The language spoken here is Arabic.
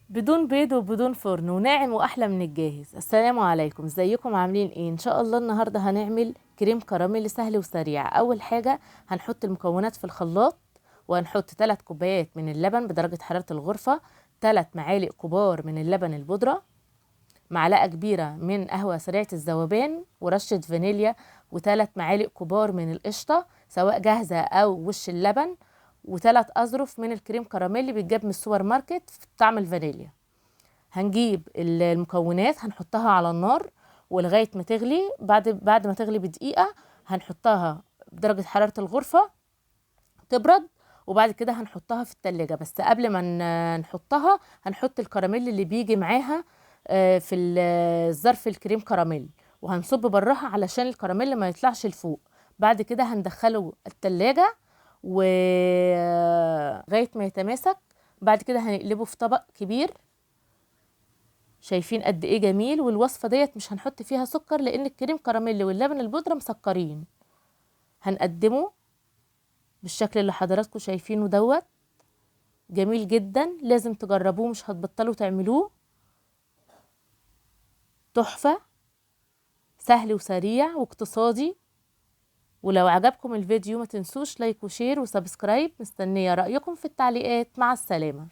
بدون بيض وبدون فرن وناعم واحلى من الجاهز. السلام عليكم، ازيكم؟ عاملين ايه؟ ان شاء الله النهارده هنعمل كريم كراميل سهل وسريع. اول حاجه هنحط المكونات في الخلاط، وهنحط 3 كوبايات من اللبن بدرجه حراره الغرفه، 3 معالق كبار من اللبن البودره، معلقه كبيره من قهوه سريعه الذوبان ورشه فانيليا، و3 معالق كبار من القشطه سواء جاهزه او وش اللبن، و3 اظرف من الكريم كراميل اللي بيتجاب من السوبر ماركت بطعم الفانيليا. هنجيب المكونات هنحطها على النار ولغايه ما تغلي. بعد ما تغلي بدقيقه هنحطها بدرجه حراره الغرفه تبرد، وبعد كده هنحطها في التلاجة. بس قبل ما نحطها هنحط الكراميل اللي بيجي معاها في الظرف الكريم كراميل، وهنصب براها علشان الكراميل ما يطلعش لفوق. بعد كده هندخله التلاجة ولغايه ما يتماسك. بعد كده هنقلبه في طبق كبير. شايفين قد ايه جميل؟ والوصفه ديت مش هنحط فيها سكر لان الكريم كراميل واللبن البودره مسكرين. هنقدمه بالشكل اللي حضراتكم شايفينه دوت. جميل جدا، لازم تجربوه، مش هتبطلوا تعملوه. تحفه، سهل وسريع واقتصادي. ولو عجبكم الفيديو ما تنسوش لايك وشير وسبسكرايب. مستنيه رايكم في التعليقات. مع السلامه.